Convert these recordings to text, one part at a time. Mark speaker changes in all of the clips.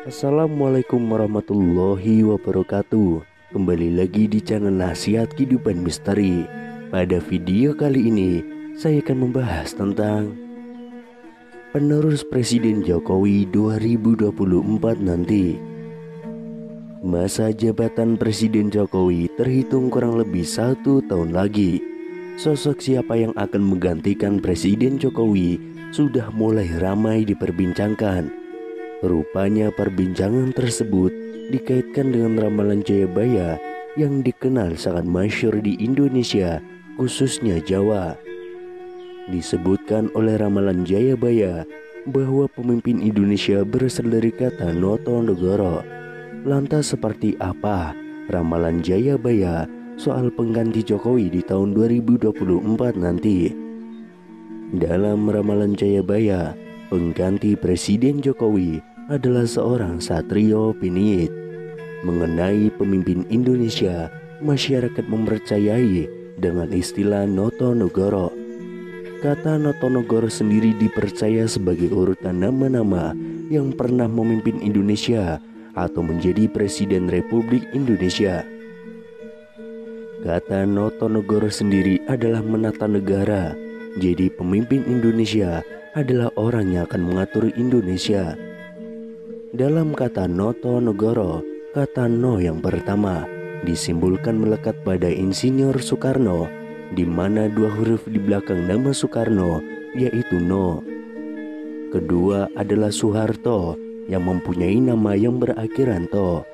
Speaker 1: Assalamualaikum warahmatullahi wabarakatuh. Kembali lagi di channel Nasihat Kehidupan Misteri. Pada video kali ini saya akan membahas tentang penerus Presiden Jokowi 2024 nanti. Masa jabatan Presiden Jokowi terhitung kurang lebih 1 tahun lagi. Sosok siapa yang akan menggantikan Presiden Jokowi sudah mulai ramai diperbincangkan. Rupanya perbincangan tersebut dikaitkan dengan ramalan Jayabaya yang dikenal sangat masyhur di Indonesia, khususnya Jawa. Disebutkan oleh ramalan Jayabaya bahwa pemimpin Indonesia berasal dari kata Noto Negoro. Lantas seperti apa ramalan Jayabaya soal pengganti Jokowi di tahun 2024 nanti? Dalam ramalan Jayabaya, pengganti Presiden Jokowi adalah seorang Satrio Piningit. Mengenai pemimpin Indonesia, masyarakat mempercayai dengan istilah Noto Negoro. Kata Noto Negoro sendiri dipercaya sebagai urutan nama-nama yang pernah memimpin Indonesia atau menjadi Presiden Republik Indonesia. Kata Noto Negoro sendiri adalah menata negara. Jadi pemimpin Indonesia adalah orang yang akan mengatur Indonesia. Dalam kata Noto Negoro, kata No yang pertama disimbolkan melekat pada Insinyur Soekarno, di mana dua huruf di belakang nama Soekarno yaitu No. Kedua adalah Soeharto yang mempunyai nama yang berakhiran To.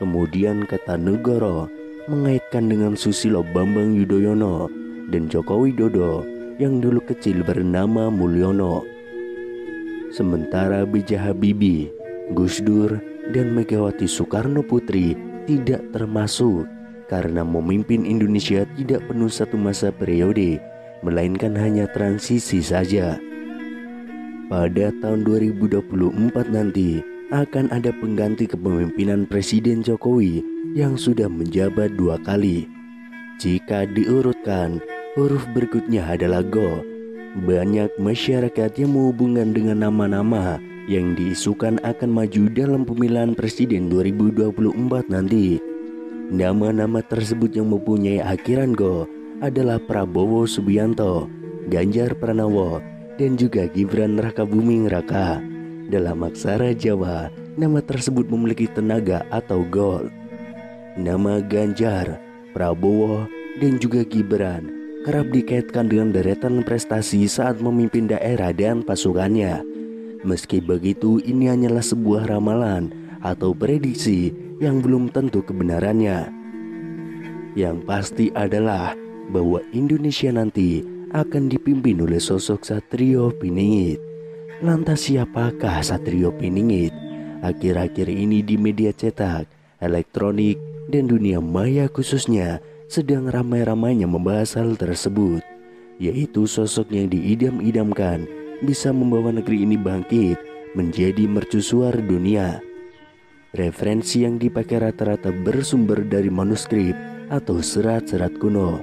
Speaker 1: Kemudian kata Negoro mengaitkan dengan Susilo Bambang Yudhoyono dan Joko Widodo yang dulu kecil bernama Mulyono. Sementara B.J. Habibie, Gus Dur, dan Megawati Soekarno Putri tidak termasuk karena memimpin Indonesia tidak penuh satu masa periode, melainkan hanya transisi saja. Pada tahun 2024 nanti akan ada pengganti kepemimpinan Presiden Jokowi yang sudah menjabat 2 kali. Jika diurutkan, huruf berikutnya adalah Go. Banyak masyarakat yang menghubungkan dengan nama-nama yang diisukan akan maju dalam pemilihan Presiden 2024 nanti. Nama-nama tersebut yang mempunyai akhiran Go adalah Prabowo Subianto, Ganjar Pranowo, dan juga Gibran Rakabuming Raka. Dalam aksara Jawa, nama tersebut memiliki tenaga atau gold. Nama Ganjar, Prabowo, dan juga Gibran kerap dikaitkan dengan deretan prestasi saat memimpin daerah dan pasukannya. Meski begitu, ini hanyalah sebuah ramalan atau prediksi yang belum tentu kebenarannya. Yang pasti adalah bahwa Indonesia nanti akan dipimpin oleh sosok Satrio Piningit. Lantas siapakah Satrio Piningit? Akhir-akhir ini di media cetak, elektronik, dan dunia maya khususnya sedang ramai-ramainya membahas hal tersebut, yaitu sosok yang diidam-idamkan bisa membawa negeri ini bangkit menjadi mercusuar dunia. Referensi yang dipakai rata-rata bersumber dari manuskrip atau serat-serat kuno.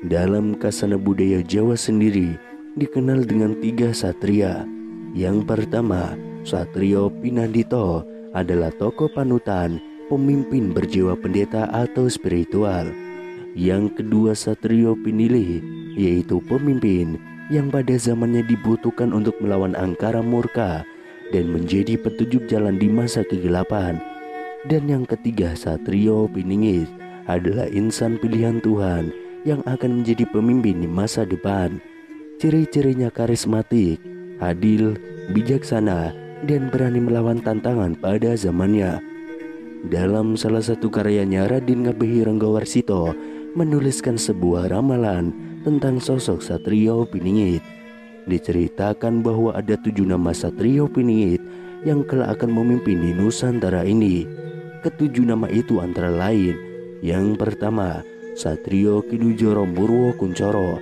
Speaker 1: Dalam kasana budaya Jawa sendiri dikenal dengan 3 satria. Yang pertama, Satrio Pinandito adalah tokoh panutan, pemimpin berjiwa pendeta atau spiritual. Yang kedua, Satrio Pinilih, yaitu pemimpin yang pada zamannya dibutuhkan untuk melawan angkara murka dan menjadi petunjuk jalan di masa kegelapan. Dan yang ketiga, Satrio Piningit adalah insan pilihan Tuhan yang akan menjadi pemimpin di masa depan. Ciri-cirinya karismatik, adil, bijaksana, dan berani melawan tantangan pada zamannya. Dalam salah satu karyanya, Raden Ngabei Ranggawarsita menuliskan sebuah ramalan tentang sosok Satrio Piningit. Diceritakan bahwa ada 7 nama Satrio Piningit yang kelak akan memimpin di Nusantara ini. Ketujuh nama itu antara lain: yang pertama, Satrio Kidujoro Murwo Kuncoro.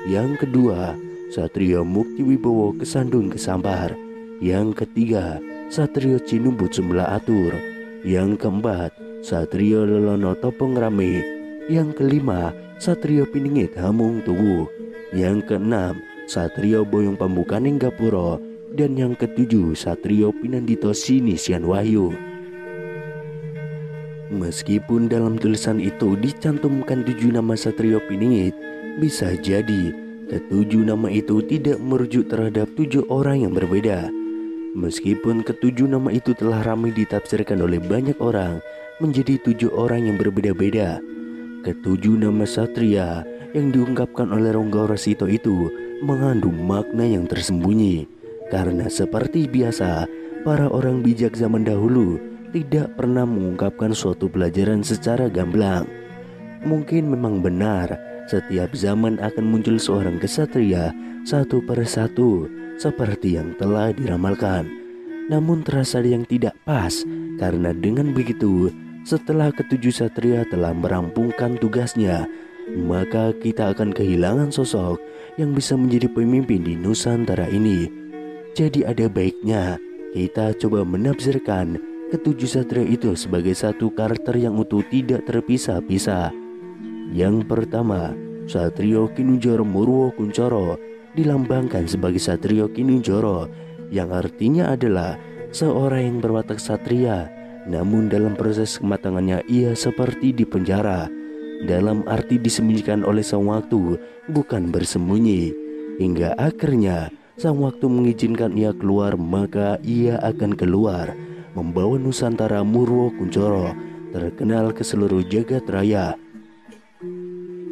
Speaker 1: Yang kedua, Satrio Mukti Wibowo Kesandung Kesampar. Yang ketiga, Satrio Cinumbut Sumbelah Atur. Yang keempat, Satrio Lelono Topong Rame. Yang kelima, Satrio Piningit Hamung Tuwu. Yang keenam, Satrio Boyong Pambukaning Gapuro. Dan yang ketujuh, Satrio Pinandito Sinisian Wahyu. Meskipun dalam tulisan itu dicantumkan 7 nama Satrio Piningit, bisa jadi ketujuh nama itu tidak merujuk terhadap 7 orang yang berbeda. Meskipun ketujuh nama itu telah ramai ditafsirkan oleh banyak orang menjadi 7 orang yang berbeda-beda, ketujuh nama Satria yang diungkapkan oleh Ronggoro Sito itu mengandung makna yang tersembunyi. Karena seperti biasa, para orang bijak zaman dahulu tidak pernah mengungkapkan suatu pelajaran secara gamblang. Mungkin memang benar, setiap zaman akan muncul seorang kesatria satu persatu seperti yang telah diramalkan. Namun terasa yang tidak pas, karena dengan begitu, setelah ketujuh satria telah merampungkan tugasnya, maka kita akan kehilangan sosok yang bisa menjadi pemimpin di Nusantara ini. Jadi ada baiknya kita coba menafsirkan ketujuh satria itu sebagai satu karakter yang utuh, tidak terpisah-pisah. Yang pertama, Satrio Kinunjoro Murwo Kuncoro dilambangkan sebagai Satrio Kinunjoro, yang artinya adalah seorang yang berwatak satria, namun dalam proses kematangannya ia seperti di penjara, dalam arti disembunyikan oleh sang waktu, bukan bersembunyi. Hingga akhirnya sang waktu mengizinkan ia keluar, maka ia akan keluar membawa Nusantara Murwo Kuncoro terkenal ke seluruh jagat raya.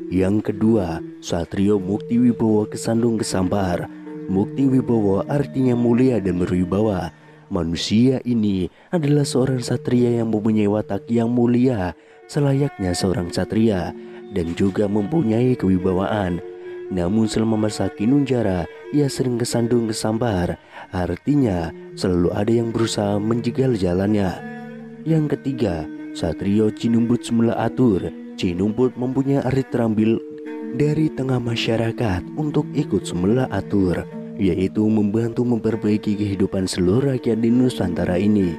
Speaker 1: Yang kedua, Satrio Mukti Wibowo Kesandung Kesambar. Mukti Wibowo artinya mulia dan berwibawa. Manusia ini adalah seorang satria yang mempunyai watak yang mulia selayaknya seorang satria dan juga mempunyai kewibawaan. Namun selama masa Kinunjara ia sering kesandung kesambar, artinya selalu ada yang berusaha menjegal jalannya. Yang ketiga, Satrio Cinumbut Semula Atur. Cinumbut mempunyai arti terambil dari tengah masyarakat untuk ikut semula atur, yaitu membantu memperbaiki kehidupan seluruh rakyat di Nusantara ini.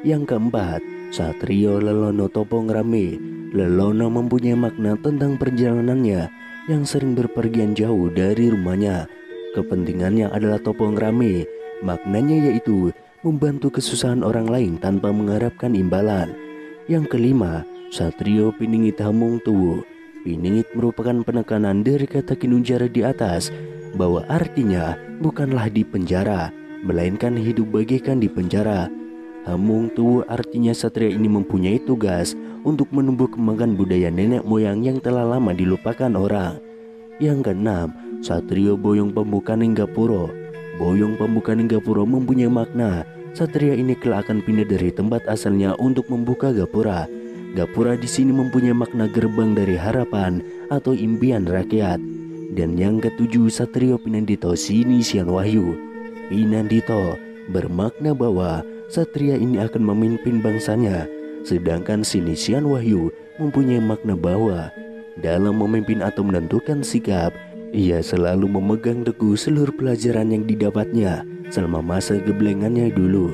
Speaker 1: Yang keempat, Satrio Lelono Topo Ngrame. Lelono mempunyai makna tentang perjalanannya yang sering berpergian jauh dari rumahnya. Kepentingannya adalah Topo Ngrame. Maknanya yaitu membantu kesusahan orang lain tanpa mengharapkan imbalan. Yang kelima, Satrio Piningit Hamung Tuwu. Piningit merupakan penekanan dari kata Kinunjara di atas, bahwa artinya bukanlah di penjara, melainkan hidup bagaikan di penjara. Hamung Tuwu artinya satria ini mempunyai tugas untuk menumbuh kembangkan budaya nenek moyang yang telah lama dilupakan orang. Yang keenam, Satrio Boyong Pembukaning Gapuro. Boyong Pembukaning Gapuro mempunyai makna satria ini kelak akan pindah dari tempat asalnya untuk membuka gapura. Gapura di sini mempunyai makna gerbang dari harapan atau impian rakyat. Dan yang ketujuh, Satrio Pinandito Sinisian Wahyu. Pinandito bermakna bahwa satria ini akan memimpin bangsanya, sedangkan Sinisian Wahyu mempunyai makna bahwa dalam memimpin atau menentukan sikap, ia selalu memegang teguh seluruh pelajaran yang didapatnya selama masa geblengannya dulu.